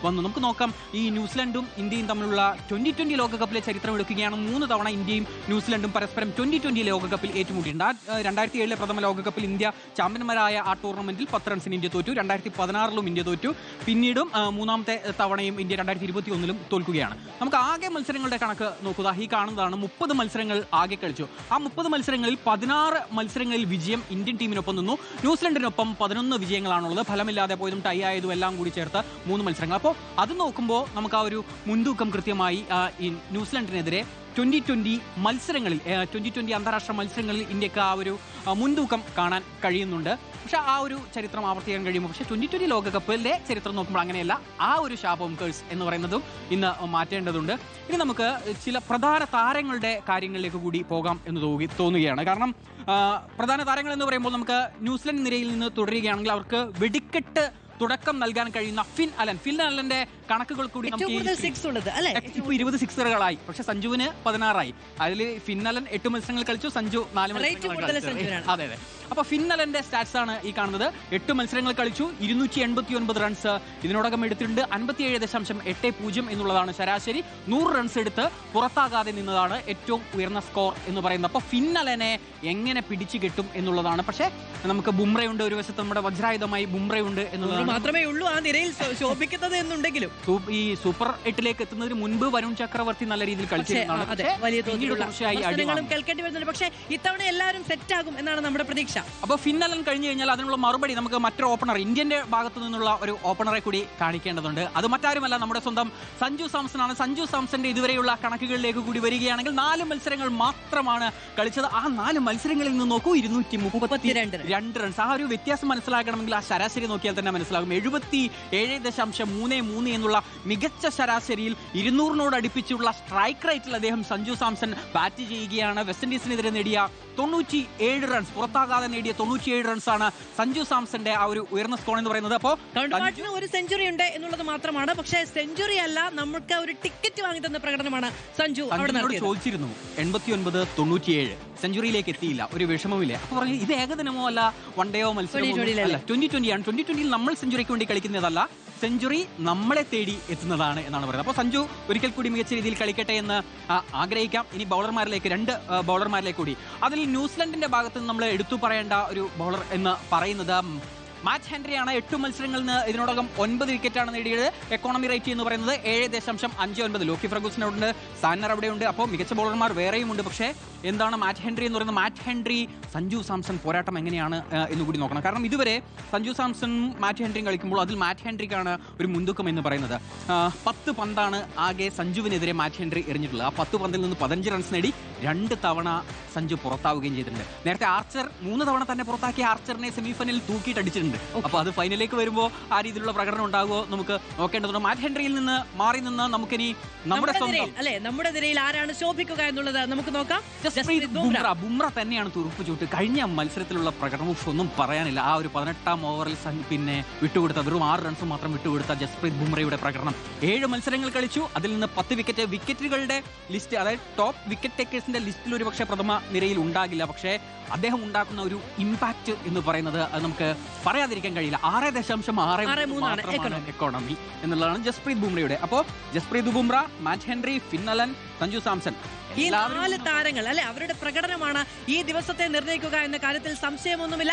വന്നു. നമുക്ക് നോക്കാം, ഈ ന്യൂസിലൻഡും ഇന്ത്യയും തമ്മിലുള്ള 2020 ലോകകപ്പിലെ ചരിത്രം എടുക്കുകയാണ്. 3 തവണ ഇന്ത്യയും ന്യൂസിലൻഡും പരസ്പരം 2020 ലോകകപ്പിൽ ഏറ്റുമുട്ടിയിട്ടുണ്ട്. 2007 പ്രഥമ ലോകകപ്പിൽ ഇന്ത്യ ചാമ്പ്യന്മാരായ ആ ടൂർണമെന്റിൽ 10 റൺസിന് ഇന്ത്യ തോറ്റു. 2016 ഇന്ത്യ തോറ്റു. പിന്നീടും മൂന്നാമത്തെ തവണയും ഇന്ത്യ 2021 തോൽക്കുകയാണ്. നമുക്ക് ആകെ മത്സരങ്ങളുടെ കണക്ക് നോക്കുക. ഈ കാണുന്നതാണ് 30 മത്സരങ്ങൾ ആകെ കളിച്ചു. ആ 30 മത്സരങ്ങളിൽ 16 മത്സരങ്ങളിൽ വിജയം ഇന്ത്യൻ ടീമിനൊപ്പം നിന്നു. ന്യൂസിലൻഡിനൊപ്പം 11 വിജയങ്ങളാണുള്ളത്. ഫലമില്ലാതെ പോയതും ടൈ ആയതും എല്ലാം കൂടി ചേർത്ത് 3 മത്സരങ്ങൾ. അപ്പോൾ അത് നോക്കുമ്പോൾ നമുക്ക് ആ ഒരു മുൻതൂക്കം കൃത്യമായി ന്യൂസിലൻഡിനെതിരെ 2020 മത്സരങ്ങളിൽ 2020 അന്താരാഷ്ട്ര മത്സരങ്ങളിൽ ഇന്ത്യക്ക് ആ ഒരു മുൻതൂക്കം കാണാൻ കഴിയുന്നുണ്ട്. പക്ഷെ ആ ഒരു ചരിത്രം ആവർത്തിക്കാൻ കഴിയുമ്പോൾ പക്ഷേ 2020 ലോകകപ്പിലെ ചരിത്രം നോക്കുമ്പോൾ അങ്ങനെയല്ല. ആ ഒരു ശാപം കേഴ്സ് എന്ന് പറയുന്നതും ഇന്ന് മാറ്റേണ്ടതുണ്ട്. ഇനി നമുക്ക് ചില പ്രധാന താരങ്ങളുടെ കാര്യങ്ങളിലേക്ക് കൂടി പോകാം എന്ന് തോന്നുകയാണ്. കാരണം പ്രധാന താരങ്ങൾ എന്ന് പറയുമ്പോൾ നമുക്ക് ന്യൂസിലൻഡ് നിരയിൽ നിന്ന് തുടരുകയാണെങ്കിൽ അവർക്ക് വെടിക്കെട്ട് തുടക്കം നൽകാൻ കഴിയുന്ന ഫിൻ അലന്റെ കണക്കുകൾ കൂടി നമുക്ക് ഇപ്പോൾ 20 സിക്സറുകളായി. പക്ഷെ സഞ്ജുവിന് 16ആയി. അതിൽ ഫിൻ അലൻ 8 മത്സരങ്ങൾ കളിച്ചു, സഞ്ജു 4 മത്സരങ്ങൾ കളിച്ചു. അതെ. അപ്പൊ ഫിൻ അലന്റെ സ്റ്റാറ്റ്സ് ആണ് ഈ കാണുന്നത്. 8 മത്സരങ്ങൾ കളിച്ചു, 289 റൺസ് ഇതിനോടകം എടുത്തിട്ടുണ്ട്. 57.80 എന്നുള്ളതാണ് ശരാശരി. 100 റൺസ് എടുത്ത് പുറത്താകാതെ നിന്നതാണ് ഏറ്റവും ഉയർന്ന സ്കോർ എന്ന് പറയുന്നത്. അപ്പൊ ഫിൻ അലനെ എങ്ങനെ പിടിച്ചു കെട്ടും എന്നുള്ളതാണ്. പക്ഷേ നമുക്ക് ബുംറയുണ്ട്, ഒരു വശത്ത് നമ്മുടെ വജ്രായുധമായി ബുംറയുണ്ട് എന്നുള്ളത് മാത്രമേ ഉള്ളൂ ആ നിരയിൽ ശോഭിക്കുന്നത് എന്നുണ്ടെങ്കിലും ഈ സൂപ്പർ 8ലേക്ക് എത്തുന്നതിന് മുൻപ് വരുൺ ചക്രവർത്തി നല്ല രീതിയിൽ കളിച്ചിരുന്നതാണ്. വലിയ കേൾക്കേണ്ടി വരുന്നുണ്ട്. പക്ഷേ ഇത്തവണ എല്ലാവരും സെറ്റ് ആകും എന്നാണ് നമ്മുടെ പ്രതീക്ഷ. അപ്പോൾ ഫിൻ അലൻ കഴിഞ്ഞു കഴിഞ്ഞാൽ അതിനുള്ള മറുപടി നമുക്ക് മറ്റൊരു ഓപ്പണർ, ഇന്ത്യന്റെ ഭാഗത്തു നിന്നുള്ള ഒരു ഓപ്പണറെ കൂടി കാണിക്കേണ്ടതുണ്ട്. അത് മറ്റാരുമല്ല, നമ്മുടെ സ്വന്തം സഞ്ജു സാംസൺ ആണ്. സഞ്ജു സാംസന്റെ ഇതുവരെയുള്ള കണക്കുകളിലേക്ക് കൂടി വരികയാണെങ്കിൽ 4 മത്സരങ്ങൾ മാത്രമാണ് കളിച്ചത്. ആ 4 മത്സരങ്ങളിൽ നിന്ന് നോക്കൂ, 232 റൺസ്. ആ ഒരു വ്യത്യാസം മനസ്സിലാക്കണമെങ്കിൽ ആ ശരാശരി നോക്കിയാൽ തന്നെ മനസ്സിലാകും. 77.33 എന്നുള്ള മികച്ച ശരാശരിയിൽ 200 അടുപ്പിച്ചുള്ള സ്ട്രൈക്ക് റേറ്റിൽ അദ്ദേഹം സഞ്ജു സാംസൺ ബാറ്റ് ചെയ്യുകയാണ്. വെസ്റ്റ് ഇൻഡീസിനെതിരെ നേടിയ 97 റൺസ്, പുറത്താകാതെ നേടിയ 97 റൺസാണ് സഞ്ജു സാംസന്റെ ആ ഒരു ഉയർന്ന സ്കോർ എന്ന് പറയുന്നത്. അപ്പോൾ ഒരു സെഞ്ചുറി ഉണ്ട് എന്നുള്ളത് മാത്രമാണ്. പക്ഷേ സെഞ്ചുറി അല്ല, നമുക്ക് ഒരു ടിക്കറ്റ് വാങ്ങി തന്ന പ്രകടനമാണ് സഞ്ജു. ചോദിച്ചിരുന്നു 89-97 സെഞ്ചുറിയിലേക്ക് എത്തിയില്ല, ഒരു വിഷമമില്ല. അപ്പൊ പറഞ്ഞു ഇത് ഏകദിനമോ അല്ല വൺ ഡേയോ മത്സരമോ അല്ല, 2020 ആണ്. 2020 നമ്മൾ സെഞ്ചുറിക്ക് വേണ്ടി കളിക്കുന്നതല്ല, സെഞ്ചുറി നമ്മളെ തേടി എത്തുന്നതാണ് എന്നാണ് പറയുന്നത്. അപ്പോൾ സഞ്ജു ഒരിക്കൽ കൂടി മികച്ച രീതിയിൽ കളിക്കട്ടെ എന്ന് ആഗ്രഹിക്കാം. ഇനി ബൗളർമാരിലേക്ക് 2 ബൗളർമാരിലേക്ക് കൂടി. അതിൽ ന്യൂസിലൻഡിന്റെ ഭാഗത്ത് നിന്ന് നമ്മൾ എടുത്തു പറയേണ്ട ഒരു ബൗളർ എന്ന് പറയുന്നത് മാറ്റ് ഹെൻറിയാണ്. 8 മത്സരങ്ങളിൽ നിന്ന് ഇതിനോടകം 9 വിക്കറ്റാണ് നേടിയത്. എക്കോണമി റേറ്റ് എന്ന് പറയുന്നത് 7.59. ലോക്കി ഫെർഗൂസനുണ്ട്, സാന്നർ അവിടെയുണ്ട്. അപ്പോൾ മികച്ച ബൗളർമാർ വേറെയുമുണ്ട്. പക്ഷേ എന്താണ് മാറ്റ് ഹെൻറി എന്ന് പറയുന്നത്? മാറ്റ് ഹെൻറി സഞ്ജു സാംസൺ പോരാട്ടം എങ്ങനെയാണ് എന്ന് കൂടി നോക്കണം. കാരണം ഇതുവരെ സഞ്ജു സാംസൺ മാറ്റ് ഹെൻറിയും കളിക്കുമ്പോൾ അതിൽ മാറ്റ് ഹെൻറിക്കാണ് ഒരു മുൻതൂക്കം എന്ന് പറയുന്നത്. 10 പന്താണ് ആകെ സഞ്ജുവിനെതിരെ മാറ്റ് ഹെൻറി എറിഞ്ഞിട്ടുള്ളത്. ആ 10 പന്തിൽ നിന്ന് 15 റൺസ് നേടി 2 തവണ സഞ്ജു പുറത്താവുകയും ചെയ്തിട്ടുണ്ട്. നേരത്തെ ആർച്ചർ 3 തവണ തന്നെ പുറത്താക്കിയ ആർച്ചറിനെ സെമിഫൈനലിൽ തൂക്കിയിട്ട് അടിച്ചിട്ടുണ്ട്. അപ്പൊ അത് ഫൈനലിലേക്ക് വരുമ്പോൾ ആ രീതിയിലുള്ള പ്രകടനം ഉണ്ടാകുമോ നമുക്ക് നോക്കേണ്ടതുണ്ട്. മാറ്റ് ഹെൻറിയിൽ നിന്ന് മാറി നിന്ന് നമുക്കിനി നമ്മുടെ നിരയിൽ ആരാണ് ശോഭിക്കുക എന്നുള്ളത് നമുക്ക് നോക്കാം. ബുംറ തന്നെയാണ് തുറുപ്പ് ചൂട്ട്. കഴിഞ്ഞ മത്സരത്തിലുള്ള പ്രകടനം ഒന്നും പറയാനില്ല. ആ ഒരു 18ാം ഓവറിൽ പിന്നെ വിട്ടുകൊടുത്ത വെറും 6 റൺസ് മാത്രം വിട്ടുകൊടുത്ത ജസ്പ്രീത് ബുംറയുടെ പ്രകടനം. 7 മത്സരങ്ങൾ കളിച്ചു, അതിൽ നിന്ന് 10 വിക്കറ്റ്. വിക്കറ്റുകളുടെ ലിസ്റ്റ്, അതായത് ടോപ്പ് വിക്കറ്റ് ടേക്കേഴ്സിന്റെ ലിസ്റ്റിൽ ഒരു പക്ഷേ പ്രഥമ നിരയിൽ ഉണ്ടാകില്ല. പക്ഷേ അദ്ദേഹം ഉണ്ടാക്കുന്ന ഒരു ഇമ്പാക്ട് എന്ന് പറയുന്നത് അത് നമുക്ക് പറയാതിരിക്കാൻ കഴിയില്ല. 6.63 എക്കോണമി എന്നുള്ളതാണ് ജസ്പ്രീത് ബുംറയുടെ. അപ്പോൾ Jasprit Bumrah, Matt Henry, Finn Allen, Sanju Samson, ഈ 4 താരങ്ങൾ അവരുടെ പ്രകടനമാണ് ഈ ദിവസത്തെ നിർണ്ണയിക്കുക എന്ന കാര്യത്തിൽ സംശയമൊന്നുമില്ല.